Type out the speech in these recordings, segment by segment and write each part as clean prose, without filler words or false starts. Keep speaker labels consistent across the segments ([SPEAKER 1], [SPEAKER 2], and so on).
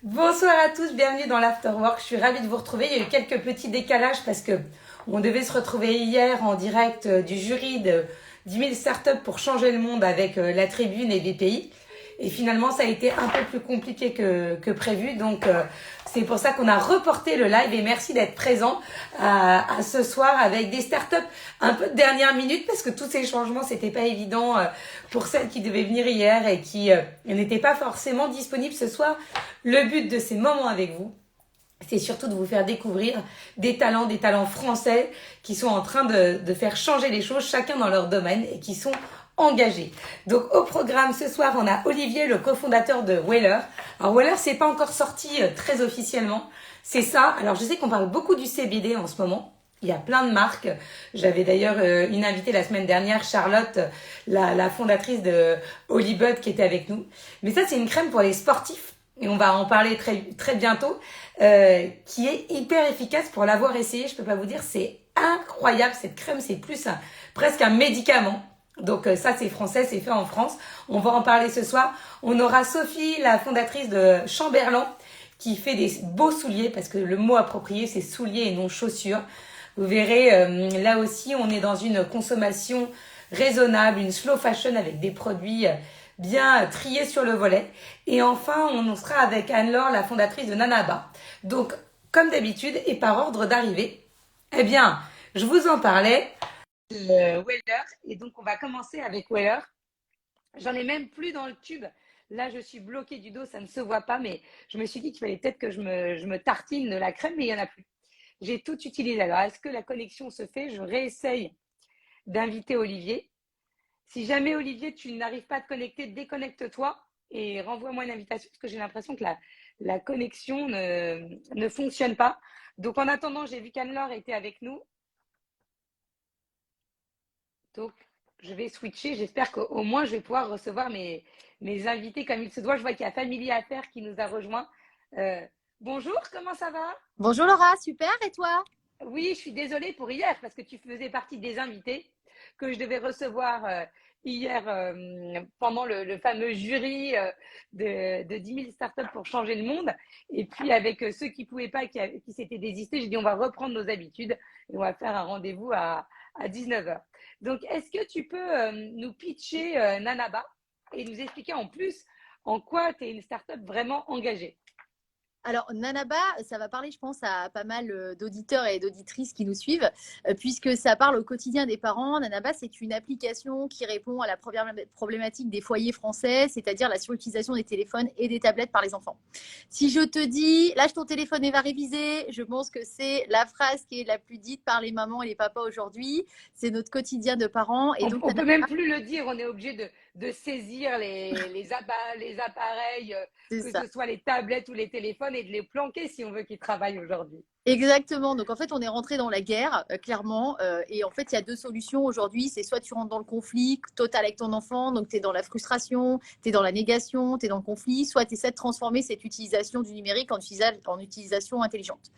[SPEAKER 1] Bonsoir à tous, bienvenue dans l'Afterwork. Je suis ravie de vous retrouver. Il y a eu quelques petits décalages parce que on devait se retrouver hier en direct du jury de 10 000 startups pour changer le monde avec la Tribune et BPI. Et finalement, ça a été un peu plus compliqué que prévu. Donc, c'est pour ça qu'on a reporté le live. Et merci d'être présent à ce soir avec des startups un peu de dernière minute parce que tous ces changements, c'était pas évident pour celles qui devaient venir hier et qui n'étaient pas forcément disponibles ce soir. Le but de ces moments avec vous, c'est surtout de vous faire découvrir des talents français qui sont en train de faire changer les choses, chacun dans leur domaine, et qui sont engagés. Donc au programme ce soir, on a Olivier, le cofondateur de Weller. Alors Weller, c'est pas encore sorti très officiellement. C'est ça. Alors je sais qu'on parle beaucoup du CBD en ce moment. Il y a plein de marques. J'avais d'ailleurs une invitée la semaine dernière, Charlotte, la fondatrice de Holybud, qui était avec nous. Mais ça, c'est une crème pour les sportifs. Et on va en parler très bientôt, qui est hyper efficace. Pour l'avoir essayé, je peux pas vous dire, c'est incroyable. Cette crème, c'est plus presque un médicament. Donc ça, c'est français, c'est fait en France. On va en parler ce soir. On aura Sophie, la fondatrice de Chamberlain, qui fait des beaux souliers, parce que le mot approprié, c'est souliers et non chaussures. Vous verrez, là aussi, on est dans une consommation raisonnable, une slow fashion avec des produits bien triés sur le volet. Et enfin, on sera avec Anne-Laure, la fondatrice de Nanaba. Donc, comme d'habitude, et par ordre d'arrivée, eh bien, je vous en parlais de Weller. Et donc, on va commencer avec Weller. J'en ai même plus dans le tube. Là, je suis bloquée du dos, ça ne se voit pas, mais je me suis dit qu'il fallait peut-être que je me tartine de la crème, mais il n'y en a plus. J'ai tout utilisé. Alors, est-ce que la connexion se fait? Je réessaye d'inviter Olivier. Si jamais, Olivier, tu n'arrives pas à te connecter, déconnecte-toi et renvoie-moi une invitation parce que j'ai l'impression que la connexion ne fonctionne pas. Donc, en attendant, j'ai vu qu'Anne-Laure était avec nous. Donc, je vais switcher. J'espère qu'au moins, je vais pouvoir recevoir mes invités comme il se doit. Je vois qu'il y a Family Affaires qui nous a rejoints. Bonjour, comment ça va?
[SPEAKER 2] Bonjour Laura, super, et toi?
[SPEAKER 1] Oui, je suis désolée pour hier parce que tu faisais partie des invités que je devais recevoir hier pendant le fameux jury de 10 000 startups pour changer le monde. Et puis avec ceux qui ne pouvaient pas, qui s'étaient désistés, j'ai dit on va reprendre nos habitudes et on va faire un rendez-vous à 19 heures. Donc, est-ce que tu peux nous pitcher Nanaba et nous expliquer en plus en quoi tu es une startup vraiment engagée?
[SPEAKER 2] Alors, Nanaba, ça va parler, je pense, à pas mal d'auditeurs et d'auditrices qui nous suivent, puisque ça parle au quotidien des parents. Nanaba, c'est une application qui répond à la problématique des foyers français, c'est-à-dire la surutilisation des téléphones et des tablettes par les enfants. Si je te dis, lâche ton téléphone et va réviser, je pense que c'est la phrase qui est la plus dite par les mamans et les papas aujourd'hui. C'est notre quotidien de parents. Et
[SPEAKER 1] On
[SPEAKER 2] donc,
[SPEAKER 1] ne peut même plus le dire, on est obligé de saisir les appareils,
[SPEAKER 2] c'est
[SPEAKER 1] que
[SPEAKER 2] ça.
[SPEAKER 1] ce soit les tablettes ou les téléphones, et de les planquer si on veut qu'ils travaillent aujourd'hui.
[SPEAKER 2] Exactement. Donc en fait, on est rentré dans la guerre, clairement. Et en fait, il y a deux solutions aujourd'hui. C'est soit tu rentres dans le conflit total avec ton enfant, donc tu es dans la frustration, tu es dans la négation, tu es dans le conflit, soit tu essaies de transformer cette utilisation du numérique en utilisation intelligente.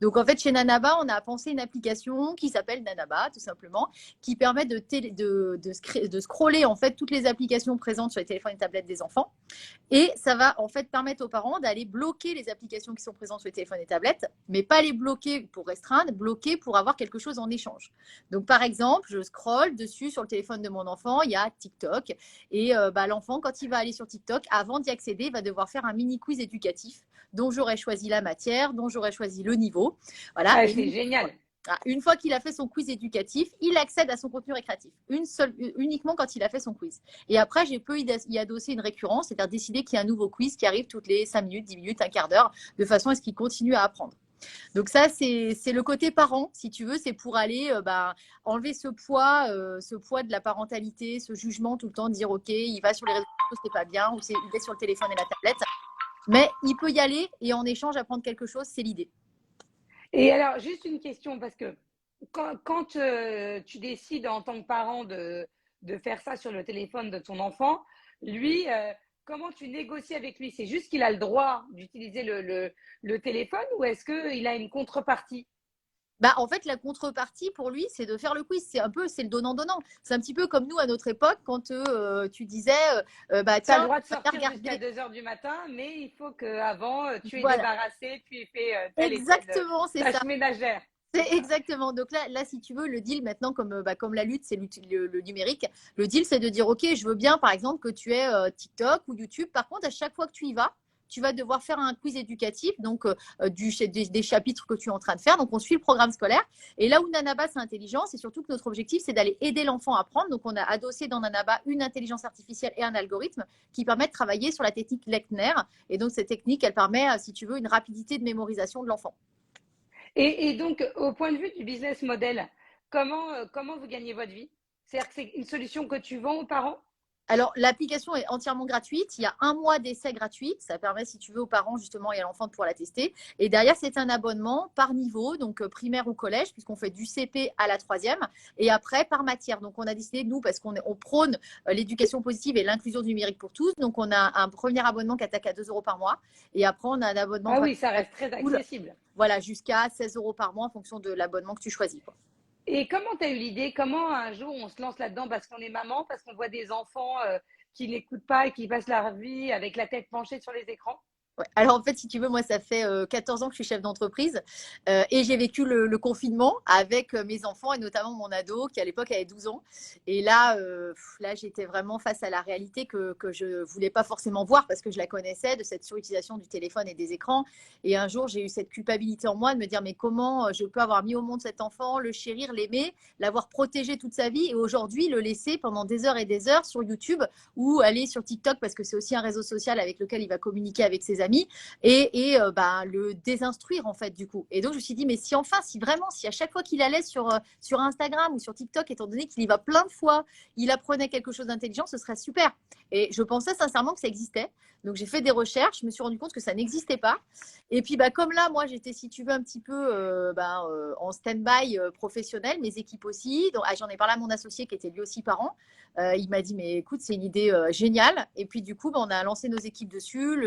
[SPEAKER 2] Donc en fait, chez Nanaba, on a pensé une application qui s'appelle Nanaba, tout simplement, qui permet de scroller en fait toutes les applications présentes sur les téléphones et tablettes des enfants. Et ça va en fait permettre aux parents d'aller bloquer les applications qui sont présentes sur les téléphones et tablettes, mais pas les bloquer pour restreindre, bloquer pour avoir quelque chose en échange. Donc par exemple, je scrolle dessus sur le téléphone de mon enfant, il y a TikTok, et l'enfant, quand il va aller sur TikTok, avant d'y accéder, il va devoir faire un mini quiz éducatif dont j'aurais choisi la matière, dont j'aurais choisi le niveau. Voilà.
[SPEAKER 1] Ah,
[SPEAKER 2] Et
[SPEAKER 1] c'est génial.
[SPEAKER 2] une fois qu'il a fait son quiz éducatif, il accède à son contenu récréatif, uniquement quand il a fait son quiz. Et après, je peux y adosser une récurrence, c'est-à-dire décider qu'il y a un nouveau quiz qui arrive toutes les 5 minutes, 10 minutes, un quart d'heure, de façon à ce qu'il continue à apprendre. Donc ça, c'est le côté parent, si tu veux, c'est pour aller enlever ce poids de la parentalité, ce jugement tout le temps, dire ok, il va sur les réseaux sociaux, c'est pas bien, ou il est sur le téléphone et la tablette, mais il peut y aller et en échange apprendre quelque chose, c'est l'idée.
[SPEAKER 1] Et alors, juste une question, parce que quand tu décides en tant que parent de faire ça sur le téléphone de ton enfant, lui, comment tu négocies avec lui? C'est juste qu'il a le droit d'utiliser le téléphone ou est-ce qu'il a une contrepartie?
[SPEAKER 2] Bah, en fait, la contrepartie pour lui, c'est de faire le quiz. C'est le donnant-donnant. C'est un petit peu comme nous à notre époque quand tu disais, bah
[SPEAKER 1] Tu as le
[SPEAKER 2] tiens,
[SPEAKER 1] droit de
[SPEAKER 2] on va
[SPEAKER 1] sortir jusqu'à
[SPEAKER 2] regarder.
[SPEAKER 1] 2 heures du matin, mais il faut qu'avant, tu aies
[SPEAKER 2] Voilà,
[SPEAKER 1] débarrassé, tu aies fait telle et telle
[SPEAKER 2] exactement, c'est ça.
[SPEAKER 1] tâche ménagère. C'est
[SPEAKER 2] C'est
[SPEAKER 1] ça.
[SPEAKER 2] exactement. Donc là, si tu veux, le deal maintenant, comme la lutte, c'est le numérique. Le deal, c'est de dire, OK, je veux bien, par exemple, que tu aies TikTok ou YouTube. Par contre, à chaque fois que tu vas devoir faire un quiz éducatif, donc des chapitres que tu es en train de faire. Donc, on suit le programme scolaire. Et là où Nanaba, c'est intelligent, c'est surtout que notre objectif, c'est d'aller aider l'enfant à apprendre. Donc, on a adossé dans Nanaba une intelligence artificielle et un algorithme qui permet de travailler sur la technique Lechner. Et donc, cette technique, elle permet, si tu veux, une rapidité de mémorisation de l'enfant.
[SPEAKER 1] Et donc, au point de vue du business model, comment vous gagnez votre vie? C'est-à-dire que c'est une solution que tu vends aux parents?
[SPEAKER 2] Alors, l'application est entièrement gratuite. Il y a un mois d'essai gratuit. Ça permet, si tu veux, aux parents justement et à l'enfant de pouvoir la tester. Et derrière, c'est un abonnement par niveau, donc primaire ou collège, puisqu'on fait du CP à la troisième. Et après, par matière. Donc, on a décidé, nous, parce qu'on prône l'éducation positive et l'inclusion numérique pour tous. Donc, on a un premier abonnement qui attaque à 2 euros par mois. Et après, on a un abonnement
[SPEAKER 1] Ah
[SPEAKER 2] vraiment
[SPEAKER 1] oui, ça reste très accessible.
[SPEAKER 2] voilà, jusqu'à 16 euros par mois en fonction de l'abonnement que tu choisis, quoi.
[SPEAKER 1] Et comment tu as eu l'idée? Comment un jour on se lance là-dedans parce qu'on est maman, parce qu'on voit des enfants qui n'écoutent pas et qui passent leur vie avec la tête penchée sur les écrans?
[SPEAKER 2] Ouais. Alors en fait, si tu veux, moi, ça fait 14 ans que je suis chef d'entreprise et j'ai vécu le confinement avec mes enfants et notamment mon ado qui à l'époque avait 12 ans. Et là j'étais vraiment face à la réalité que je ne voulais pas forcément voir parce que je la connaissais de cette surutilisation du téléphone et des écrans. Et un jour, j'ai eu cette culpabilité en moi de me dire, mais comment je peux avoir mis au monde cet enfant, le chérir, l'aimer, l'avoir protégé toute sa vie et aujourd'hui le laisser pendant des heures et des heures sur YouTube ou aller sur TikTok parce que c'est aussi un réseau social avec lequel il va communiquer avec ses amis et le désinstruire en fait du coup. Et donc je me suis dit mais si vraiment si à chaque fois qu'il allait sur Instagram ou sur TikTok, étant donné qu'il y va plein de fois, il apprenait quelque chose d'intelligent, ce serait super. Et je pensais sincèrement que ça existait. Donc j'ai fait des recherches, je me suis rendu compte que ça n'existait pas. Et puis comme là moi j'étais si tu veux un petit peu en stand-by professionnel, mes équipes aussi. Donc j'en ai parlé à mon associé qui était lui aussi parent. Il m'a dit mais écoute c'est une idée géniale. Et puis du coup on a lancé nos équipes dessus.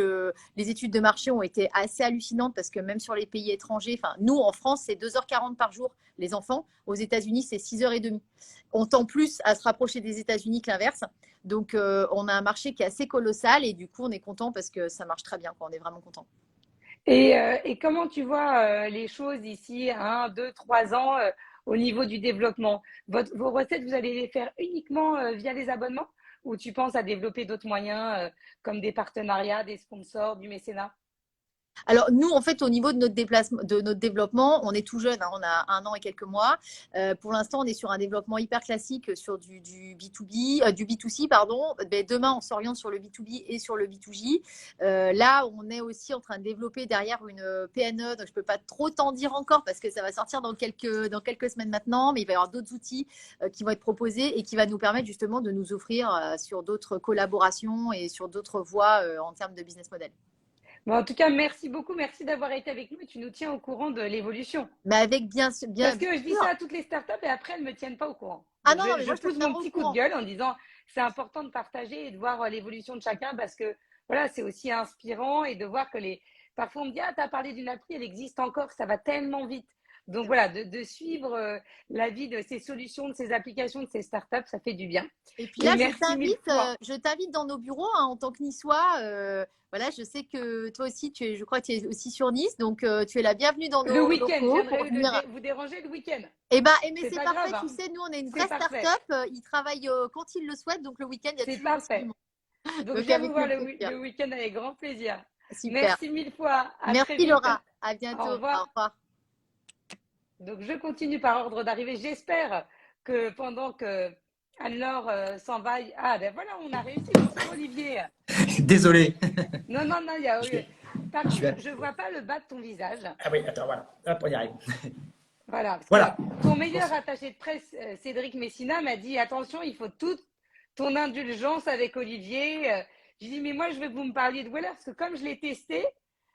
[SPEAKER 2] Les études de marché ont été assez hallucinantes parce que même sur les pays étrangers, enfin nous en France c'est 2h40 par jour les enfants. Aux États-Unis c'est 6h30. On tend plus à se rapprocher des États-Unis que l'inverse. Donc on a un marché qui est assez colossal et du coup on est content parce que ça marche très bien, quoi. On est vraiment content.
[SPEAKER 1] Et comment tu vois les choses d'ici 1, 2, 3 ans au niveau du développement? Vos recettes, vous allez les faire uniquement via les abonnements ou tu penses à développer d'autres moyens comme des partenariats, des sponsors, du mécénat?
[SPEAKER 2] Alors nous, en fait, au niveau de notre développement, on est tout jeune, hein, on a 1 an et quelques mois. Pour l'instant, on est sur un développement hyper classique sur du B2B, du B2C, pardon. Ben, demain, on s'oriente sur le B2B et sur le B2J. Là, on est aussi en train de développer derrière une PNE, donc je ne peux pas trop t'en dire encore parce que ça va sortir dans quelques semaines maintenant, mais il va y avoir d'autres outils qui vont être proposés et qui va nous permettre justement de nous offrir sur d'autres collaborations et sur d'autres voies en termes de business model.
[SPEAKER 1] Bon, en tout cas, merci beaucoup. Merci d'avoir été avec nous et tu nous tiens au courant de l'évolution.
[SPEAKER 2] Mais avec
[SPEAKER 1] Parce
[SPEAKER 2] bien
[SPEAKER 1] que je dis ça
[SPEAKER 2] sûr.
[SPEAKER 1] à toutes les startups et après, elles ne me tiennent pas au courant.
[SPEAKER 2] Ah
[SPEAKER 1] Donc,
[SPEAKER 2] non, non, mais
[SPEAKER 1] je
[SPEAKER 2] moi, je te
[SPEAKER 1] pousse
[SPEAKER 2] tiendrai
[SPEAKER 1] mon
[SPEAKER 2] au
[SPEAKER 1] petit coup de
[SPEAKER 2] courant.
[SPEAKER 1] gueule en disant c'est important de partager et de voir l'évolution de chacun parce que voilà, c'est aussi inspirant et de voir que parfois on me dit ah, tu as parlé d'une appli, elle existe encore, ça va tellement vite. Donc voilà, de suivre la vie de ces solutions, de ces applications, de ces startups, ça fait du bien.
[SPEAKER 2] Et puis
[SPEAKER 1] Et
[SPEAKER 2] là,
[SPEAKER 1] merci mille fois.
[SPEAKER 2] je t'invite dans nos bureaux hein, en tant que niçois. Voilà, je sais que toi aussi, je crois que tu es aussi sur Nice, donc tu es la bienvenue dans
[SPEAKER 1] Le
[SPEAKER 2] nos
[SPEAKER 1] week-end, je
[SPEAKER 2] locaux pour
[SPEAKER 1] viendrai
[SPEAKER 2] venir.
[SPEAKER 1] vous déranger le week-end.
[SPEAKER 2] Mais
[SPEAKER 1] C'est
[SPEAKER 2] c'est
[SPEAKER 1] pas
[SPEAKER 2] parfait,
[SPEAKER 1] grave,
[SPEAKER 2] tu
[SPEAKER 1] hein.
[SPEAKER 2] sais, nous, on est une
[SPEAKER 1] C'est
[SPEAKER 2] vraie
[SPEAKER 1] parfait.
[SPEAKER 2] start-up. Ils travaillent quand ils le souhaitent, donc le week-end, il y a
[SPEAKER 1] C'est
[SPEAKER 2] toujours
[SPEAKER 1] parfait.
[SPEAKER 2] disponible.
[SPEAKER 1] Donc, je
[SPEAKER 2] Donc
[SPEAKER 1] viens vous
[SPEAKER 2] avec
[SPEAKER 1] voir
[SPEAKER 2] le plaisir.
[SPEAKER 1] le week-end avec grand plaisir.
[SPEAKER 2] Super.
[SPEAKER 1] Merci mille fois. À très
[SPEAKER 2] Merci
[SPEAKER 1] vite.
[SPEAKER 2] Laura. À
[SPEAKER 1] Au
[SPEAKER 2] bientôt. Au
[SPEAKER 1] revoir.
[SPEAKER 2] revoir.
[SPEAKER 1] Donc, je continue par ordre d'arrivée. J'espère que pendant que Anne-Laure s'en va. Ah, ben voilà, on a réussi. Bonjour Olivier.
[SPEAKER 3] Désolé.
[SPEAKER 1] Non, non, non, il y a.
[SPEAKER 3] Je vais,
[SPEAKER 1] Par
[SPEAKER 3] je
[SPEAKER 1] contre,
[SPEAKER 3] vais.
[SPEAKER 1] je ne vois pas le bas de ton visage.
[SPEAKER 3] Ah oui, attends, voilà. Hop, on y arrive.
[SPEAKER 1] Voilà, parce que
[SPEAKER 3] Voilà.
[SPEAKER 1] ton meilleur attaché de presse, Cédric Messina, m'a dit attention, il faut toute ton indulgence avec Olivier. J'ai dit mais moi je veux que vous me parliez de Weller parce que comme je l'ai testé,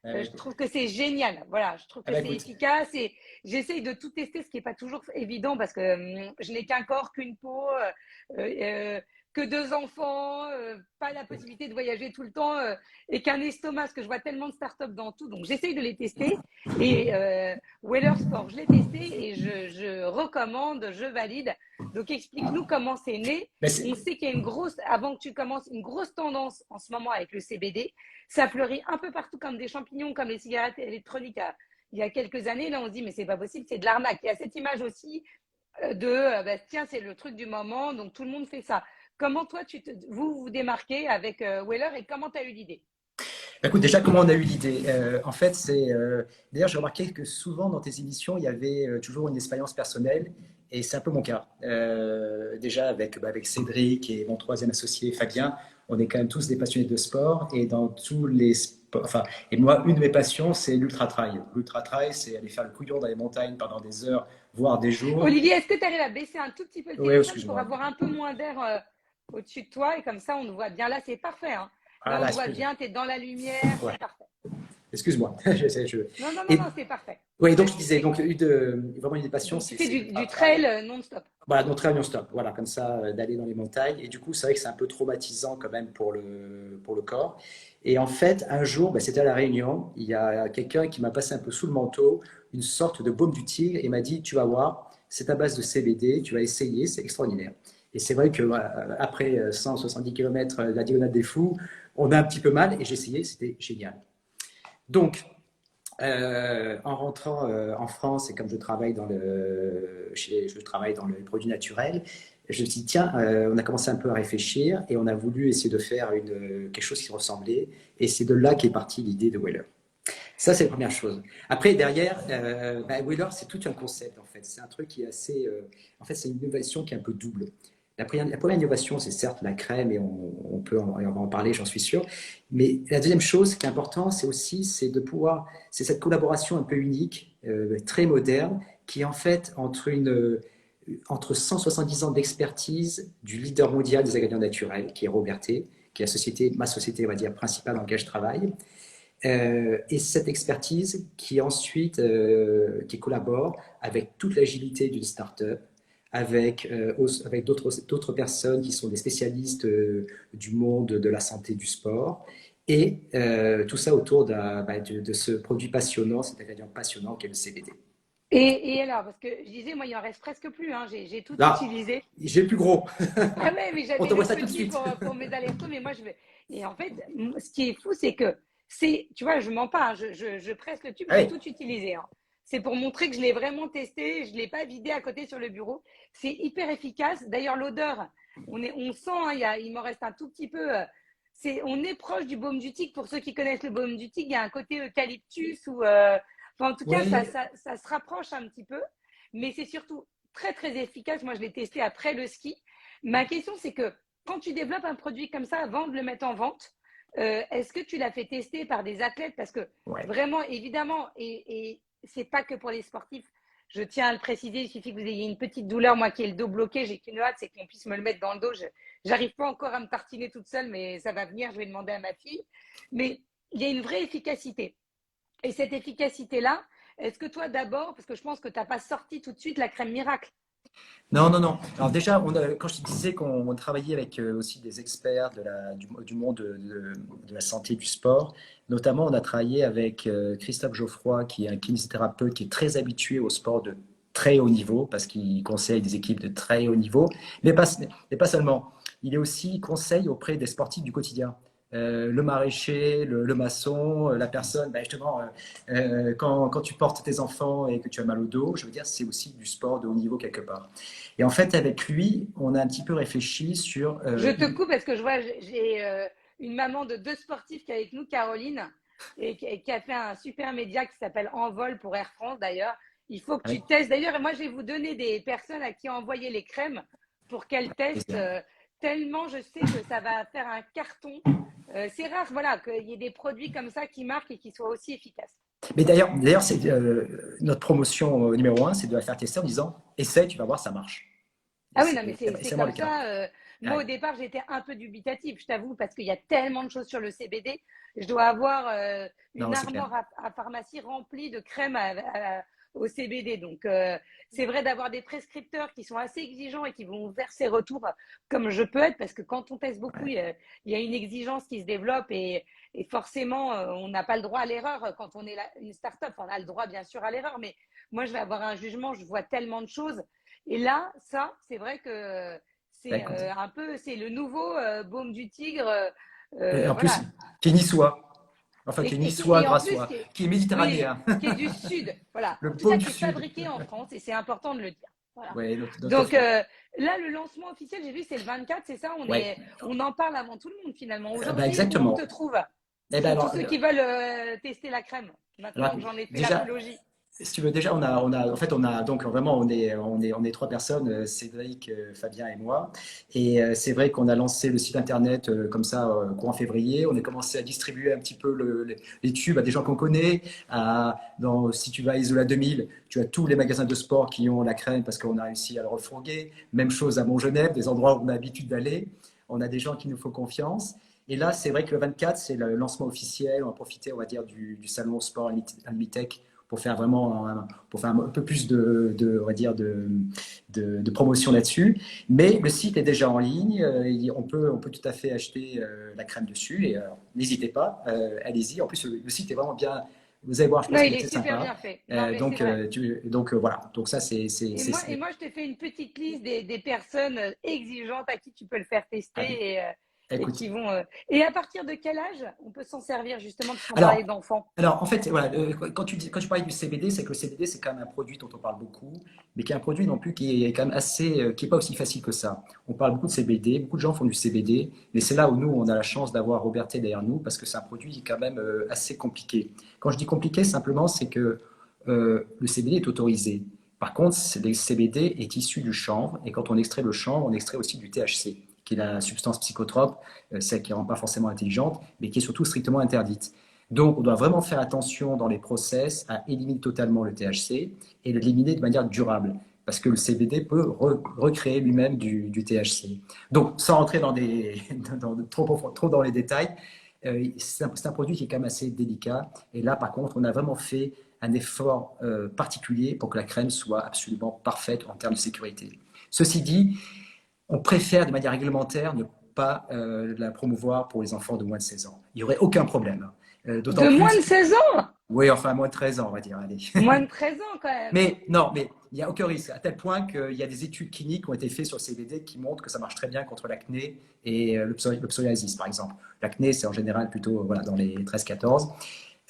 [SPEAKER 3] Ah bah,
[SPEAKER 1] je
[SPEAKER 3] écoute.
[SPEAKER 1] trouve que c'est génial. Voilà, je trouve
[SPEAKER 3] Ah
[SPEAKER 1] que
[SPEAKER 3] bah,
[SPEAKER 1] c'est
[SPEAKER 3] écoute.
[SPEAKER 1] efficace et j'essaye de tout tester, ce qui n'est pas toujours évident parce que je n'ai qu'un corps, qu'une peau. que 2 enfants, pas la possibilité de voyager tout le temps et qu'un estomac, parce que je vois tellement de startups dans tout. Donc, j'essaye de les tester. Et Weller Sport, je l'ai testé et je recommande, je valide. Donc, explique-nous comment c'est né. On sait qu'il y a une grosse, avant que tu commences, une grosse tendance en ce moment avec le CBD. Ça fleurit un peu partout comme des champignons, comme les cigarettes électroniques il y a quelques années. Là, on se dit, mais c'est pas possible, c'est de l'arnaque. Il y a cette image aussi tiens, c'est le truc du moment, donc tout le monde fait ça. Comment toi, vous vous démarquez avec Weller et comment tu as eu l'idée?
[SPEAKER 3] Écoute, déjà, comment on a eu l'idée? En fait, d'ailleurs, j'ai remarqué que souvent dans tes émissions, il y avait toujours une expérience personnelle, et c'est un peu mon cas. Déjà, avec Cédric et mon troisième associé, Fabien, on est quand même tous des passionnés de sport, et dans tous les sports, enfin, et moi, une de mes passions, c'est l'ultra-trail. L'ultra-trail, c'est aller faire le couillon dans les montagnes pendant des heures, voire des jours.
[SPEAKER 1] Olivier, est-ce que tu arrives à baisser un tout petit peu le
[SPEAKER 3] Oui,
[SPEAKER 1] téléphone pour
[SPEAKER 3] excuse-moi.
[SPEAKER 1] avoir un peu moins d'air au-dessus de toi et comme ça, on te voit bien. Là, c'est parfait. Hein.
[SPEAKER 3] Ah
[SPEAKER 1] Là, on
[SPEAKER 3] là,
[SPEAKER 1] te voit
[SPEAKER 3] excuse-moi.
[SPEAKER 1] bien, tu es dans la lumière,
[SPEAKER 3] Ouais,
[SPEAKER 1] c'est parfait.
[SPEAKER 3] excuse-moi.
[SPEAKER 1] Non, non, non,
[SPEAKER 3] Et,
[SPEAKER 1] non, c'est parfait.
[SPEAKER 3] oui, donc je
[SPEAKER 1] Vas-y.
[SPEAKER 3] disais, vraiment une des passions,
[SPEAKER 1] Donc, tu
[SPEAKER 3] c'est
[SPEAKER 1] fais du
[SPEAKER 3] l'ultra-trail.
[SPEAKER 1] trail non-stop.
[SPEAKER 3] Voilà, donc très non-stop, voilà, comme ça, d'aller dans les montagnes. Et du coup, c'est vrai que c'est un peu traumatisant quand même pour le corps. Et en fait, un jour, c'était à La Réunion, il y a quelqu'un qui m'a passé un peu sous le manteau une sorte de baume du tigre et m'a dit, tu vas voir, c'est à base de CBD, tu vas essayer, c'est extraordinaire. Et c'est vrai que voilà, après 170 km de la Diagonale des Fous, on a un petit peu mal et j'ai essayé, c'était génial. Donc, en rentrant en France, et comme je travaille dans le produit naturel, je me suis dit, tiens, on a commencé un peu à réfléchir et on a voulu essayer de faire quelque chose qui ressemblait. Et c'est de là qu'est partie l'idée de Weller. Ça, c'est la première chose. Après, derrière, Weller, c'est tout un concept, en fait. C'est un truc qui est assez. En fait, c'est une innovation qui est un peu double. La première innovation, c'est certes la crème, et on va en parler, j'en suis sûr. Mais la deuxième chose qui est importante, c'est cette collaboration un peu unique, très moderne, qui est en fait entre 170 ans d'expertise du leader mondial des ingrédients naturels, qui est Robertet, qui est ma société, on va dire, principale dans laquelle je travaille. Et cette expertise qui collabore avec toute l'agilité d'une start-up, avec d'autres personnes qui sont des spécialistes du monde de la santé, du sport, et tout ça autour de ce produit passionnant, cet ingrédient passionnant qu'est le CBD.
[SPEAKER 1] Et alors, parce que je disais, moi, il en reste presque plus. Hein, j'ai tout
[SPEAKER 3] Là,
[SPEAKER 1] utilisé.
[SPEAKER 3] j'ai le plus gros.
[SPEAKER 1] Ah ouais, mais
[SPEAKER 3] On
[SPEAKER 1] j'avais
[SPEAKER 3] t'envoie
[SPEAKER 1] le
[SPEAKER 3] ça tout de
[SPEAKER 1] petit
[SPEAKER 3] suite.
[SPEAKER 1] pour mes allers-retours, mais moi je vais. Et en fait, ce qui est fou, c'est que tu vois, je mens pas, hein, je presse le tube, j'ai
[SPEAKER 3] Allez,
[SPEAKER 1] tout utilisé. Hein. C'est pour montrer que je l'ai vraiment testé, je ne l'ai pas vidé à côté sur le bureau. C'est hyper efficace. D'ailleurs, l'odeur, on sent, hein, il m'en reste un tout petit peu. On est proche du baume du tigre. Pour ceux qui connaissent le baume du tigre, il y a un côté eucalyptus ou, enfin, en tout cas,
[SPEAKER 3] oui,
[SPEAKER 1] ça se rapproche un petit peu. Mais c'est surtout très, très efficace. Moi, je l'ai testé après le ski. Ma question, c'est que quand tu développes un produit comme ça avant de le mettre en vente, est-ce que tu l'as fait tester par des athlètes? Parce que
[SPEAKER 3] ouais.
[SPEAKER 1] vraiment, évidemment, et c'est pas que pour les sportifs, je tiens à le préciser, il suffit que vous ayez une petite douleur, moi qui ai le dos bloqué, j'ai qu'une hâte, c'est qu'on puisse me le mettre dans le dos. J'arrive pas encore à me tartiner toute seule, mais ça va venir, je vais demander à ma fille. Mais il y a une vraie efficacité. Et cette efficacité-là, est-ce que toi d'abord, parce que je pense que tu n'as pas sorti tout de suite la crème miracle.
[SPEAKER 3] Non, non, non. Alors déjà, quand je te disais qu'on travaillait avec aussi des experts du monde de la santé et du sport, notamment on a travaillé avec Christophe Geoffroy, qui est un kinésithérapeute qui est très habitué au sport de très haut niveau, parce qu'il conseille des équipes de très haut niveau, mais pas seulement. Il est aussi conseil auprès des sportifs du quotidien. Le maraîcher, le maçon, la personne, justement, quand tu portes tes enfants et que tu as mal au dos, je veux dire, c'est aussi du sport de haut niveau quelque part. Et en fait, avec lui, on a un petit peu réfléchi sur.
[SPEAKER 1] Je te coupe parce que je vois, j'ai une maman de 2 sportifs qui est avec nous, Caroline, et qui a fait un super média qui s'appelle Envol pour Air France d'ailleurs. Il faut que tu
[SPEAKER 3] Avec
[SPEAKER 1] testes. D'ailleurs, moi, je vais vous donner des personnes à qui envoyer les crèmes pour qu'elles testent.
[SPEAKER 3] plaisir.
[SPEAKER 1] Tellement je sais que ça va faire un carton. C'est rare, voilà, qu'il y ait des produits comme ça qui marquent et qui soient aussi efficaces.
[SPEAKER 3] Mais d'ailleurs, c'est notre promotion numéro un, c'est de la faire tester en disant, essaye, tu vas voir, ça marche. Et
[SPEAKER 1] Ah oui, non, mais c'est
[SPEAKER 3] c'est vraiment
[SPEAKER 1] comme
[SPEAKER 3] le cas.
[SPEAKER 1] ça. Moi,
[SPEAKER 3] Ouais.
[SPEAKER 1] au départ, j'étais un peu dubitative, je t'avoue, parce qu'il y a tellement de choses sur le CBD. Je dois avoir une
[SPEAKER 3] Non, c'est clair.
[SPEAKER 1] armoire à pharmacie remplie de crèmes au CBD. Donc, c'est vrai d'avoir des prescripteurs qui sont assez exigeants et qui vont faire ces retours comme je peux être, parce que quand on teste beaucoup, il y a une exigence qui se développe et forcément, on n'a pas le droit à l'erreur. Quand on est une start-up, on a le droit bien sûr à l'erreur, mais moi, je vais avoir un jugement, je vois tellement de choses. Et là, ça, c'est vrai que
[SPEAKER 3] Bah,
[SPEAKER 1] c'est
[SPEAKER 3] écoute.
[SPEAKER 1] un peu, c'est le nouveau baume du tigre.
[SPEAKER 3] Et en plus,
[SPEAKER 1] Voilà.
[SPEAKER 3] qui est niçois. Enfin, qui est niçois,
[SPEAKER 1] Et en plus,
[SPEAKER 3] grassois, qui est
[SPEAKER 1] oui,
[SPEAKER 3] méditerranéen.
[SPEAKER 1] qui est du sud. Voilà.
[SPEAKER 3] Le
[SPEAKER 1] En tout cas,
[SPEAKER 3] pôle
[SPEAKER 1] qui est
[SPEAKER 3] sud.
[SPEAKER 1] fabriqué en France et c'est important de le dire. Voilà.
[SPEAKER 3] Ouais, notre
[SPEAKER 1] Donc
[SPEAKER 3] France.
[SPEAKER 1] là, le lancement officiel, j'ai vu, c'est le 24, c'est ça,
[SPEAKER 3] Ouais.
[SPEAKER 1] on en parle avant tout le monde finalement.
[SPEAKER 3] Bah,
[SPEAKER 1] Aujourd'hui, où on te
[SPEAKER 3] exactement.
[SPEAKER 1] trouve
[SPEAKER 3] Eh ben
[SPEAKER 1] pour tous
[SPEAKER 3] alors,
[SPEAKER 1] ceux qui veulent tester la crème, maintenant
[SPEAKER 3] alors,
[SPEAKER 1] que j'en ai fait
[SPEAKER 3] déjà,
[SPEAKER 1] l'apologie.
[SPEAKER 3] si tu veux, déjà, en fait, on a donc vraiment, on est trois personnes, Cédric, Fabien et moi. Et c'est vrai qu'on a lancé le site internet comme ça courant février. On a commencé à distribuer un petit peu les tubes à des gens qu'on connaît. Si tu vas à Isola 2000, tu as tous les magasins de sport qui ont la crème parce qu'on a réussi à le refourguer. Même chose à Montgenèvre, des endroits où on a l'habitude d'aller. On a des gens qui nous font confiance. Et là, c'est vrai que le 24, c'est le lancement officiel. On va profiter, on va dire, du salon sport Limitech pour faire vraiment pour faire un peu plus on va dire de promotion là-dessus. Mais le site est déjà en ligne, on peut tout à fait acheter la crème dessus et n'hésitez pas, allez-y. En plus, le site est vraiment bien. Vous allez voir, je pense
[SPEAKER 1] Non,
[SPEAKER 3] qu'il
[SPEAKER 1] il
[SPEAKER 3] est
[SPEAKER 1] est
[SPEAKER 3] très
[SPEAKER 1] super
[SPEAKER 3] sympa.
[SPEAKER 1] bien fait. Non, mais c'est vrai.
[SPEAKER 3] Voilà. Donc ça,
[SPEAKER 1] Et moi, je t'ai fait une petite liste des personnes exigeantes à qui tu peux le faire
[SPEAKER 3] ah, ben,
[SPEAKER 1] tester et
[SPEAKER 3] écoute.
[SPEAKER 1] qui vont. Et à partir de quel âge on peut s'en servir justement, puisqu'on parlait
[SPEAKER 3] Alors,
[SPEAKER 1] d'enfants?
[SPEAKER 3] Alors, en fait, voilà, quand tu parlais du CBD, c'est que le CBD, c'est quand même un produit dont on parle beaucoup, mais qui est un produit non plus qui est quand même qui est pas aussi facile que ça. On parle beaucoup de CBD, beaucoup de gens font du CBD, mais c'est là où nous, on a la chance d'avoir Robertet derrière nous, parce que c'est un produit qui est quand même assez compliqué. Quand je dis compliqué, simplement, c'est que le CBD est autorisé. Par contre, le CBD est issu du chanvre, et quand on extrait le chanvre, on extrait aussi du THC, qui est la substance psychotrope, celle qui ne rend pas forcément intelligente, mais qui est surtout strictement interdite. Donc, on doit vraiment faire attention dans les process à éliminer totalement le THC et l'éliminer de manière durable, parce que le CBD peut recréer lui-même du THC. Donc, sans rentrer trop dans les détails, c'est un produit qui est quand même assez délicat. Et là, par contre, on a vraiment fait un effort particulier pour que la crème soit absolument parfaite en termes de sécurité. Ceci dit, on préfère de manière réglementaire ne pas la promouvoir pour les enfants de moins de 16 ans. Il n'y aurait aucun problème. D'autant
[SPEAKER 1] De moins
[SPEAKER 3] plus,
[SPEAKER 1] de 16 ans?
[SPEAKER 3] oui, enfin moins de 13 ans, on va dire. Allez.
[SPEAKER 1] Moins de 13 ans quand même.
[SPEAKER 3] Mais non, mais il n'y a aucun risque, à tel point qu'il y a des études cliniques qui ont été faites sur le CBD qui montrent que ça marche très bien contre l'acné et le psoriasis, par exemple. L'acné, c'est en général plutôt voilà, dans les 13-14.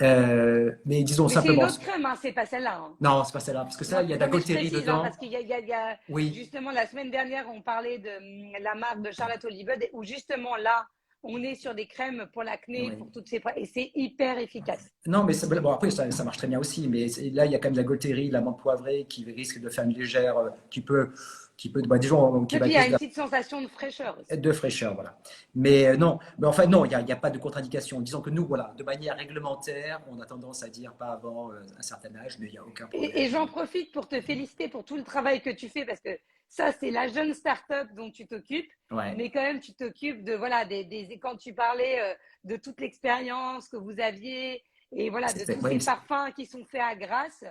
[SPEAKER 3] Mais disons
[SPEAKER 1] Mais c'est une
[SPEAKER 3] simplement.
[SPEAKER 1] autre crème, hein, c'est pas celle-là. Hein.
[SPEAKER 3] Non, c'est pas celle-là, parce que ça, il y a de la
[SPEAKER 1] Non, mais je
[SPEAKER 3] Gaultérie
[SPEAKER 1] précise, hein,
[SPEAKER 3] dedans.
[SPEAKER 1] parce qu'il y a
[SPEAKER 3] Oui,
[SPEAKER 1] justement la semaine dernière, on parlait de la marque de Charlotte Oliveux, où justement là, on est sur des crèmes pour l'acné,
[SPEAKER 3] oui.
[SPEAKER 1] pour toutes ces. Et c'est hyper efficace.
[SPEAKER 3] Non, mais bon, après, ça marche très bien aussi. Mais là, il y a quand même de la Gaultérie, de la menthe poivrée qui risque de faire une légère, bah, des gens qui
[SPEAKER 1] Et
[SPEAKER 3] va
[SPEAKER 1] puis il y a
[SPEAKER 3] causer
[SPEAKER 1] une petite sensation de fraîcheur aussi.
[SPEAKER 3] de fraîcheur, voilà. Mais non, mais enfin non, il y a pas de contre-indication. Disons que nous, voilà, de manière réglementaire, on a tendance à dire pas avant un certain âge, mais il n'y a aucun
[SPEAKER 1] Et
[SPEAKER 3] problème.
[SPEAKER 1] j'en profite pour te féliciter pour tout le travail que tu fais, parce que ça, c'est la jeune start-up dont tu t'occupes.
[SPEAKER 3] Ouais,
[SPEAKER 1] Mais quand même, tu t'occupes de, voilà, quand tu parlais de toute l'expérience que vous aviez, et voilà, de tous
[SPEAKER 3] ouais,
[SPEAKER 1] ces parfums qui sont faits à Grasse.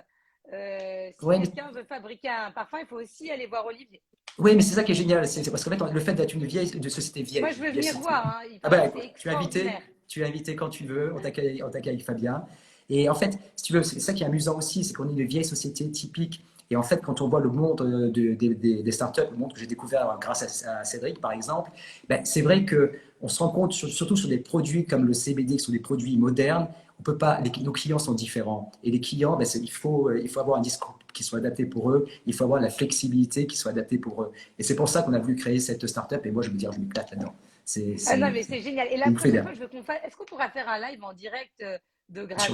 [SPEAKER 1] Si
[SPEAKER 3] ouais,
[SPEAKER 1] quelqu'un veut fabriquer un parfum, il faut aussi aller voir Olivier.
[SPEAKER 3] oui, mais c'est ça qui est génial, c'est parce que le fait d'être une vieille de société
[SPEAKER 1] Moi,
[SPEAKER 3] vieille,
[SPEAKER 1] je veux
[SPEAKER 3] vieille
[SPEAKER 1] venir
[SPEAKER 3] société.
[SPEAKER 1] voir, hein. Il
[SPEAKER 3] Ah
[SPEAKER 1] paraît
[SPEAKER 3] bah
[SPEAKER 1] que c'est
[SPEAKER 3] écoute,
[SPEAKER 1] extraordinaire.
[SPEAKER 3] tu es invité quand tu veux, on t'accueille avec Fabien. Et en fait, si tu veux, c'est ça qui est amusant aussi, c'est qu'on est une vieille société typique. Et en fait, quand on voit le monde des startups, le monde que j'ai découvert grâce à Cédric, par exemple, ben, c'est vrai qu'on se rend compte, surtout sur des produits comme le CBD, qui sont des produits modernes, on peut pas, nos clients sont différents. Et les clients, ben, il faut avoir un discours qui soit adapté pour eux, il faut avoir la flexibilité qui soit adaptée pour eux. Et c'est pour ça qu'on a voulu créer cette startup. Et moi, je veux dire, je m'éclate là-dedans.
[SPEAKER 1] Ah non, mais c'est génial. Et la
[SPEAKER 3] Il me fait
[SPEAKER 1] prochaine
[SPEAKER 3] bien.
[SPEAKER 1] fois, je veux qu'on fasse. Est-ce qu'on pourra faire un live en direct de
[SPEAKER 3] Ouais.
[SPEAKER 1] Grasse?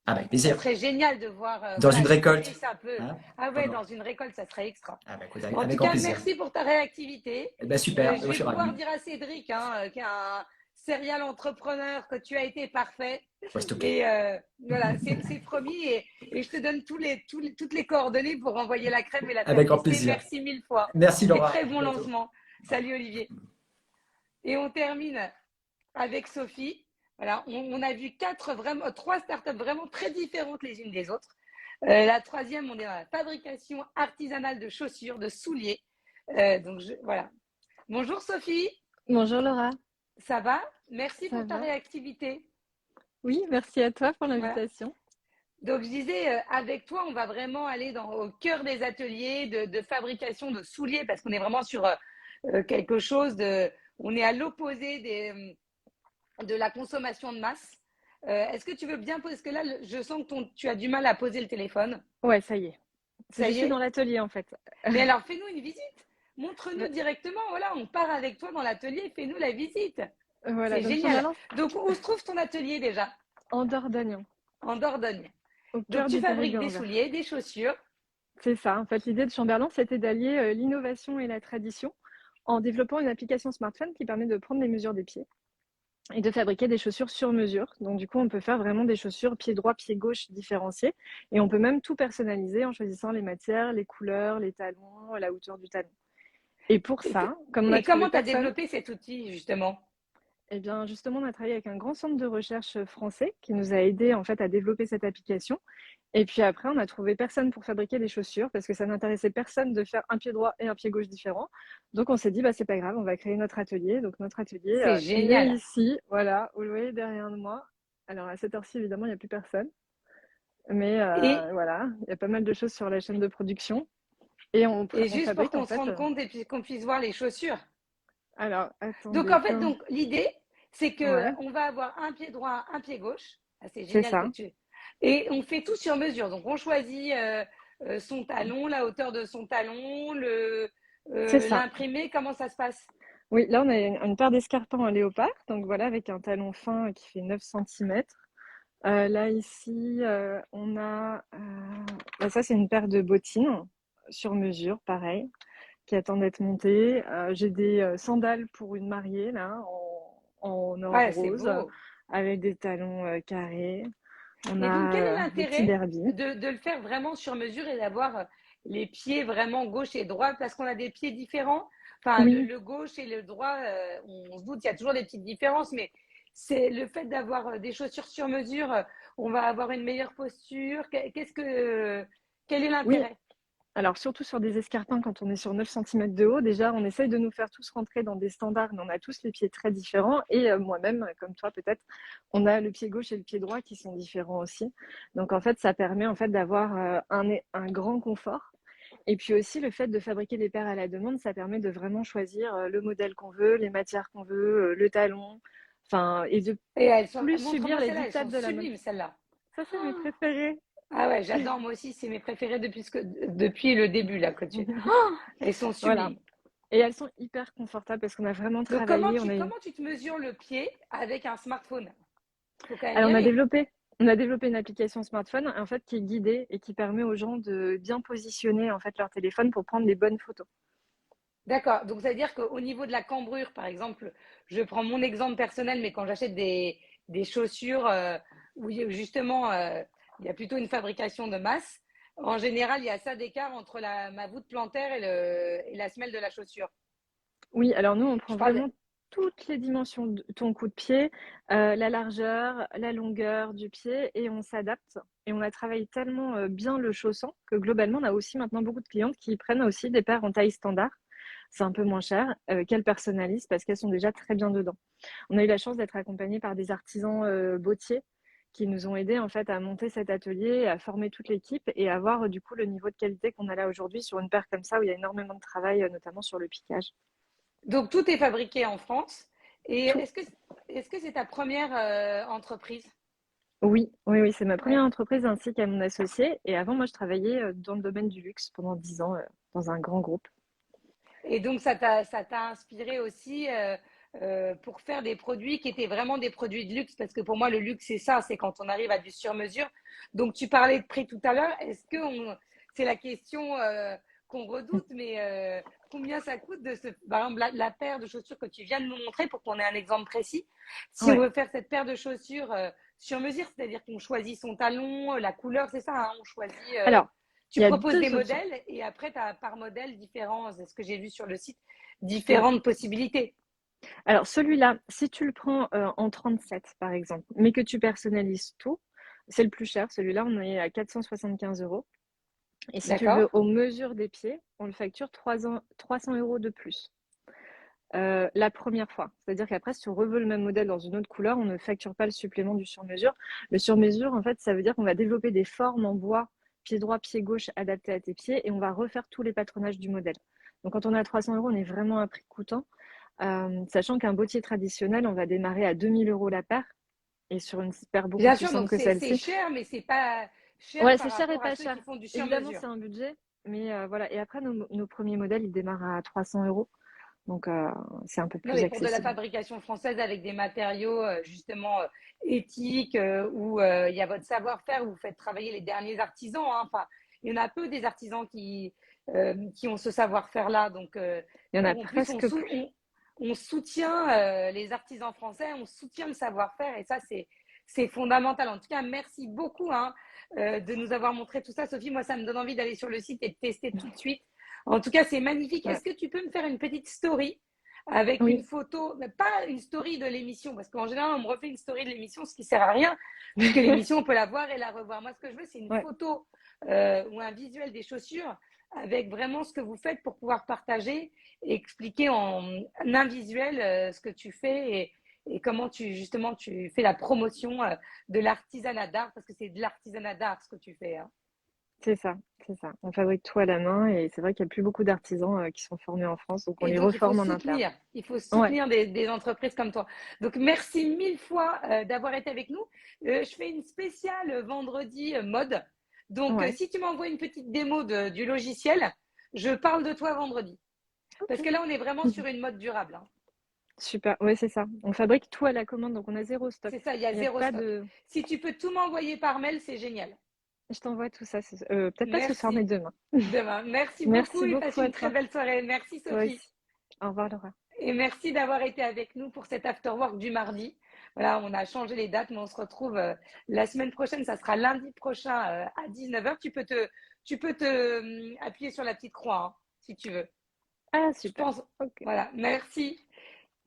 [SPEAKER 3] Ah, bah, avec
[SPEAKER 1] Ça
[SPEAKER 3] plaisir.
[SPEAKER 1] serait génial de voir.
[SPEAKER 3] Dans
[SPEAKER 1] Voilà,
[SPEAKER 3] une
[SPEAKER 1] les coulisses
[SPEAKER 3] récolte.
[SPEAKER 1] un peu.
[SPEAKER 3] Hein.
[SPEAKER 1] Ah ouais,
[SPEAKER 3] Pendant.
[SPEAKER 1] dans une récolte, ça serait extra.
[SPEAKER 3] Ah, bah, écoute,
[SPEAKER 1] En tout
[SPEAKER 3] avec grand
[SPEAKER 1] cas,
[SPEAKER 3] plaisir.
[SPEAKER 1] merci pour ta réactivité.
[SPEAKER 3] Eh ben, super,
[SPEAKER 1] Je
[SPEAKER 3] moi, je
[SPEAKER 1] vais
[SPEAKER 3] suis
[SPEAKER 1] pouvoir
[SPEAKER 3] ravi.
[SPEAKER 1] dire à Cédric, hein, qui est un serial entrepreneur, que tu as été parfait.
[SPEAKER 3] Ouais, s'il te plaît.
[SPEAKER 1] Et voilà, c'est promis. Et je te donne toutes les coordonnées pour envoyer la crème et la faire
[SPEAKER 3] Avec grand
[SPEAKER 1] tester.
[SPEAKER 3] plaisir.
[SPEAKER 1] Merci mille fois.
[SPEAKER 3] Merci
[SPEAKER 1] Et
[SPEAKER 3] Laura.
[SPEAKER 1] très
[SPEAKER 3] À
[SPEAKER 1] bon
[SPEAKER 3] bientôt.
[SPEAKER 1] lancement. Salut Olivier. Et on termine avec Sophie. Voilà, on a vu trois startups vraiment très différentes les unes des autres. La troisième, on est dans la fabrication artisanale de chaussures, de souliers. Voilà. Bonjour Sophie,
[SPEAKER 4] Bonjour Laura,
[SPEAKER 1] ça va? Merci
[SPEAKER 4] ça
[SPEAKER 1] pour ta
[SPEAKER 4] va?
[SPEAKER 1] réactivité.
[SPEAKER 4] Oui, merci à toi pour
[SPEAKER 1] Voilà.
[SPEAKER 4] l'invitation.
[SPEAKER 1] Donc, je disais, avec toi, on va vraiment aller au cœur des ateliers de fabrication de souliers parce qu'on est vraiment sur quelque chose de. On est à l'opposé de la consommation de masse. Est-ce que tu veux bien poser? Parce que là, je sens que tu as du mal à poser le téléphone.
[SPEAKER 4] Ouais, ça y est.
[SPEAKER 1] Ça
[SPEAKER 4] Je
[SPEAKER 1] y
[SPEAKER 4] suis
[SPEAKER 1] est?
[SPEAKER 4] dans l'atelier en fait.
[SPEAKER 1] Mais alors, fais-nous une visite. Montre-nous
[SPEAKER 4] Bah,
[SPEAKER 1] directement. Voilà, on part avec toi dans l'atelier. Fais-nous la visite.
[SPEAKER 4] Voilà,
[SPEAKER 1] C'est
[SPEAKER 4] donc
[SPEAKER 1] génial.
[SPEAKER 4] Chamberlain
[SPEAKER 1] Donc, où se trouve ton atelier déjà?
[SPEAKER 4] en Dordogne,
[SPEAKER 1] En Dordogne.
[SPEAKER 4] au
[SPEAKER 1] Donc,
[SPEAKER 4] cœur
[SPEAKER 1] tu
[SPEAKER 4] du
[SPEAKER 1] fabriques des
[SPEAKER 4] Périgord vert.
[SPEAKER 1] souliers, des chaussures.
[SPEAKER 4] C'est ça, en fait, l'idée de Chamberlain, c'était d'allier l'innovation et la tradition en développant une application smartphone qui permet de prendre les mesures des pieds et de fabriquer des chaussures sur mesure. Donc du coup, on peut faire vraiment des chaussures pied droit, pied gauche différenciées et on peut même tout personnaliser en choisissant les matières, les couleurs, les talons, la hauteur du talon. Et pour
[SPEAKER 1] Et,
[SPEAKER 4] ça, comme on a
[SPEAKER 1] et
[SPEAKER 4] trouvé
[SPEAKER 1] comment tu as
[SPEAKER 4] personne,
[SPEAKER 1] développé cet outil, justement?
[SPEAKER 4] eh bien, justement, on a travaillé avec un grand centre de recherche français qui nous a aidé en fait à développer cette application. Et puis après, on a trouvé personne pour fabriquer des chaussures parce que ça n'intéressait personne de faire un pied droit et un pied gauche différents. Donc on s'est dit, bah c'est pas grave, on va créer notre atelier. Donc notre atelier,
[SPEAKER 1] C'est
[SPEAKER 4] il est
[SPEAKER 1] génial.
[SPEAKER 4] ici, voilà, vous le voyez derrière moi. Alors à cette heure-ci, évidemment, il n'y a plus personne. Mais
[SPEAKER 1] Et,
[SPEAKER 4] voilà, il y a pas mal de choses sur la chaîne de production. Et
[SPEAKER 1] et
[SPEAKER 4] on
[SPEAKER 1] juste pour
[SPEAKER 4] fabrique en
[SPEAKER 1] qu'on se
[SPEAKER 4] fait.
[SPEAKER 1] rende compte et puis qu'on puisse voir les chaussures.
[SPEAKER 4] Alors
[SPEAKER 1] Donc,
[SPEAKER 4] attendez,
[SPEAKER 1] en fait, donc, l'idée, c'est que
[SPEAKER 4] ouais,
[SPEAKER 1] on va avoir un pied droit, un pied gauche. Ah, c'est
[SPEAKER 4] c'est
[SPEAKER 1] génial que
[SPEAKER 4] ça,
[SPEAKER 1] tu. Et on fait tout sur mesure. Donc, on choisit son talon, la hauteur de son talon,
[SPEAKER 4] c'est ça.
[SPEAKER 1] l'imprimé. Comment ça se passe?
[SPEAKER 4] Oui, là, on a une paire d'escarpins en léopard, donc voilà, avec un talon fin qui fait 9 centimètres. Là, ici, on a... bah, ça, c'est une paire de bottines sur mesure, pareil, qui attendent d'être montées. J'ai des sandales pour une mariée, là, en or
[SPEAKER 1] Ouais, c'est
[SPEAKER 4] rose,
[SPEAKER 1] beau.
[SPEAKER 4] avec des talons carrés. On
[SPEAKER 1] Et donc, quel est
[SPEAKER 4] a des petits
[SPEAKER 1] l'intérêt
[SPEAKER 4] derbies.
[SPEAKER 1] de le faire vraiment sur mesure et d'avoir les pieds vraiment gauche et droit parce qu'on a des pieds différents? Enfin,
[SPEAKER 4] Oui,
[SPEAKER 1] le gauche et le droit, on se doute, il y a toujours des petites différences, mais c'est le fait d'avoir des chaussures sur mesure, on va avoir une meilleure posture. Quel est
[SPEAKER 4] oui.
[SPEAKER 1] l'intérêt?
[SPEAKER 4] Alors, surtout sur des escarpins, quand on est sur 9 centimètres de haut, déjà, on essaye de nous faire tous rentrer dans des standards, mais on a tous les pieds très différents. Et moi-même, comme toi peut-être, on a le pied gauche et le pied droit qui sont différents aussi. Donc, en fait, ça permet en fait d'avoir un grand confort. Et puis aussi, le fait de fabriquer des paires à la demande, ça permet de vraiment choisir le modèle qu'on veut, les matières qu'on veut, le talon, enfin, et de
[SPEAKER 1] Et elles sont,
[SPEAKER 4] plus subir
[SPEAKER 1] montre-moi
[SPEAKER 4] les
[SPEAKER 1] celles-là, elles sont
[SPEAKER 4] dictates de la mode.
[SPEAKER 1] sublimes, celles-là.
[SPEAKER 4] Ça, c'est mes préférés.
[SPEAKER 1] Ah ouais, j'adore, moi aussi, c'est mes préférés depuis le début, là, que tu. Oh, elles sont
[SPEAKER 4] Voilà.
[SPEAKER 1] sublimes.
[SPEAKER 4] Et elles sont hyper confortables parce qu'on a vraiment
[SPEAKER 1] Donc,
[SPEAKER 4] travaillé.
[SPEAKER 1] comment tu te mesures le pied avec un smartphone? Il faut quand même y
[SPEAKER 4] Alors,
[SPEAKER 1] aller.
[SPEAKER 4] on a développé une application smartphone en fait qui est guidée et qui permet aux gens de bien positionner en fait leur téléphone pour prendre les bonnes photos.
[SPEAKER 1] D'accord. Donc, ça veut dire qu'au niveau de la cambrure, par exemple, je prends mon exemple personnel, mais quand j'achète des chaussures où justement il y a plutôt une fabrication de masse, en général, il y a ça d'écart entre ma voûte plantaire et la semelle de la chaussure.
[SPEAKER 4] Oui, alors nous on
[SPEAKER 1] Je
[SPEAKER 4] prend
[SPEAKER 1] parle.
[SPEAKER 4] vraiment toutes les dimensions de ton coup de pied, la largeur, la longueur du pied et on s'adapte. Et on a travaillé tellement bien le chaussant que globalement on a aussi maintenant beaucoup de clientes qui prennent aussi des paires en taille standard. C'est un peu moins cher, qu'elles personnalisent parce qu'elles sont déjà très bien dedans. On a eu la chance d'être accompagnés par des artisans bottiers qui nous ont aidés en fait à monter cet atelier, à former toute l'équipe et à avoir du coup le niveau de qualité qu'on a là aujourd'hui sur une paire comme ça où il y a énormément de travail, notamment sur le piquage.
[SPEAKER 1] Donc, tout est fabriqué en France. Et
[SPEAKER 4] Tout.
[SPEAKER 1] est-ce que c'est ta première entreprise?
[SPEAKER 4] Oui, oui, oui, c'est ma première
[SPEAKER 1] Ouais.
[SPEAKER 4] entreprise ainsi qu'à mon associé. Et avant, moi, je travaillais dans le domaine du luxe pendant 10 ans dans un grand groupe.
[SPEAKER 1] Et donc, ça t'a inspiré aussi pour faire des produits qui étaient vraiment des produits de luxe, parce que pour moi, le luxe, c'est ça, c'est quand on arrive à du sur-mesure. Donc, tu parlais de prix tout à l'heure. C'est la question qu'on redoute, mais combien ça coûte par exemple, la paire de chaussures que tu viens de nous montrer pour qu'on ait un exemple précis. Si on
[SPEAKER 4] Ouais.
[SPEAKER 1] veut faire cette paire de chaussures sur mesure, c'est-à-dire qu'on choisit son talon, la couleur, c'est ça, hein, on choisit.
[SPEAKER 4] Alors,
[SPEAKER 1] Tu
[SPEAKER 4] il y a
[SPEAKER 1] proposes des
[SPEAKER 4] deux options.
[SPEAKER 1] modèles et après, tu as par modèle différents, c'est ce que j'ai vu sur le site,
[SPEAKER 4] Oui.
[SPEAKER 1] différentes possibilités.
[SPEAKER 4] Alors, celui-là, si tu le prends en 37, par exemple, mais que tu personnalises tout, C'est le plus cher. Celui-là, on est à 475 €. Et si tu
[SPEAKER 1] D'accord.
[SPEAKER 4] veux, aux mesures des pieds, on le facture 300 € de plus. La première fois. C'est-à-dire qu'après, si on reveut le même modèle dans une autre couleur, on ne facture pas le supplément du sur-mesure. Le sur-mesure, en fait, ça veut dire qu'on va développer des formes en bois, pied droit, pied gauche, adaptés à tes pieds, et on va refaire tous les patronages du modèle. Donc, quand on est à 300 €, on est vraiment à un prix coûtant. Sachant qu'un bottier traditionnel, on va démarrer à 2000 € la paire, et sur une paire beaucoup
[SPEAKER 1] Bien
[SPEAKER 4] plus
[SPEAKER 1] sûr,
[SPEAKER 4] simple
[SPEAKER 1] donc
[SPEAKER 4] que
[SPEAKER 1] c'est
[SPEAKER 4] celle-ci.
[SPEAKER 1] cher, mais c'est pas cher
[SPEAKER 4] Ouais,
[SPEAKER 1] par
[SPEAKER 4] c'est cher et
[SPEAKER 1] rapport à
[SPEAKER 4] pas
[SPEAKER 1] ceux
[SPEAKER 4] cher.
[SPEAKER 1] qui font du
[SPEAKER 4] Évidemment,
[SPEAKER 1] sur-mesure.
[SPEAKER 4] c'est un budget, mais voilà. Et après, nos premiers modèles, ils démarrent à 300 €. Donc, c'est un peu
[SPEAKER 1] Non,
[SPEAKER 4] plus
[SPEAKER 1] mais pour de la
[SPEAKER 4] accessible.
[SPEAKER 1] fabrication française avec des matériaux justement éthiques, où il y a votre savoir-faire, où vous faites travailler les derniers artisans, hein. Enfin, il y en a peu des artisans qui ont ce savoir-faire-là. Donc,
[SPEAKER 4] Il y en a
[SPEAKER 1] en plus,
[SPEAKER 4] presque plus.
[SPEAKER 1] on soutient les artisans français, on soutient le savoir-faire, et ça, c'est fondamental. En tout cas, merci beaucoup, hein, de nous avoir montré tout ça, Sophie. Moi, ça me donne envie d'aller sur le site et de tester tout de suite. En tout cas, c'est magnifique.
[SPEAKER 4] Ouais.
[SPEAKER 1] Est-ce que tu peux me faire une petite story avec une
[SPEAKER 4] Oui.
[SPEAKER 1] photo, mais pas une story de l'émission, parce qu'en général, on me refait une story de l'émission, ce qui sert à rien, puisque l'émission, on peut la voir et la revoir. Moi, ce que je veux, c'est une
[SPEAKER 4] Ouais.
[SPEAKER 1] photo ou un visuel des chaussures avec vraiment ce que vous faites pour pouvoir partager et expliquer en un visuel ce que tu fais et comment justement tu fais la promotion de l'artisanat d'art, parce que c'est de l'artisanat d'art ce que tu fais, hein.
[SPEAKER 4] C'est ça, c'est ça. On fabrique tout à la main et c'est vrai qu'il n'y a plus beaucoup d'artisans qui sont formés en France, donc on
[SPEAKER 1] Et
[SPEAKER 4] les
[SPEAKER 1] donc,
[SPEAKER 4] reforme en interne.
[SPEAKER 1] il faut
[SPEAKER 4] Ouais,
[SPEAKER 1] soutenir des entreprises comme toi. Donc, merci mille fois d'avoir été avec nous. Je fais une spéciale vendredi mode. Donc,
[SPEAKER 4] ouais.
[SPEAKER 1] si tu m'envoies une petite démo du logiciel, je parle de toi vendredi. Parce
[SPEAKER 4] Ok.
[SPEAKER 1] que là, on est vraiment sur une mode durable, hein.
[SPEAKER 4] Super, ouais, c'est ça. On fabrique tout à la commande, donc on a zéro stock.
[SPEAKER 1] C'est ça, il y a
[SPEAKER 4] Il n'y a
[SPEAKER 1] zéro
[SPEAKER 4] pas
[SPEAKER 1] stock.
[SPEAKER 4] de.
[SPEAKER 1] Si tu peux tout m'envoyer par mail, c'est génial.
[SPEAKER 4] Je t'envoie tout ça. Peut-être pas ce soir, mais
[SPEAKER 1] Merci.
[SPEAKER 4] demain.
[SPEAKER 1] Demain. Merci beaucoup
[SPEAKER 4] Merci
[SPEAKER 1] et passe
[SPEAKER 4] beaucoup à
[SPEAKER 1] une très
[SPEAKER 4] toi.
[SPEAKER 1] belle soirée. Merci,
[SPEAKER 4] Toi
[SPEAKER 1] Sophie.
[SPEAKER 4] aussi. Au revoir, Laura.
[SPEAKER 1] Et merci d'avoir été avec nous pour cet afterwork du mardi. Voilà, on a changé les dates, mais on se retrouve la semaine prochaine. Ça sera lundi prochain à 19h. Tu peux te appuyer sur la petite croix, hein, si tu veux.
[SPEAKER 4] Ah,
[SPEAKER 1] Je
[SPEAKER 4] super.
[SPEAKER 1] pense.
[SPEAKER 4] Ok.
[SPEAKER 1] Voilà, merci.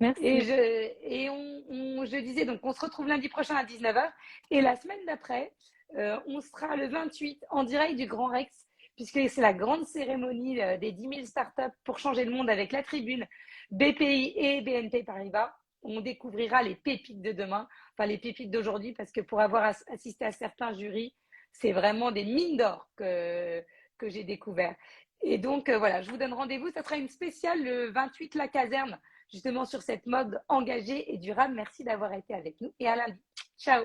[SPEAKER 1] Et
[SPEAKER 4] Merci.
[SPEAKER 1] je disais, donc, on se retrouve lundi prochain à 19h. Et la semaine d'après, on sera le 28 en direct du Grand Rex, puisque c'est la grande cérémonie des 10 000 startups pour changer le monde avec la tribune BPI et BNP Paribas. On découvrira les pépites de demain, enfin les pépites d'aujourd'hui, parce que pour avoir assisté à certains jurys, c'est vraiment des mines d'or que j'ai découvert. Et donc, voilà, je vous donne rendez-vous. Ça sera une spéciale le 28, la caserne, justement sur cette mode engagée et durable. Merci d'avoir été avec nous et à lundi. Ciao.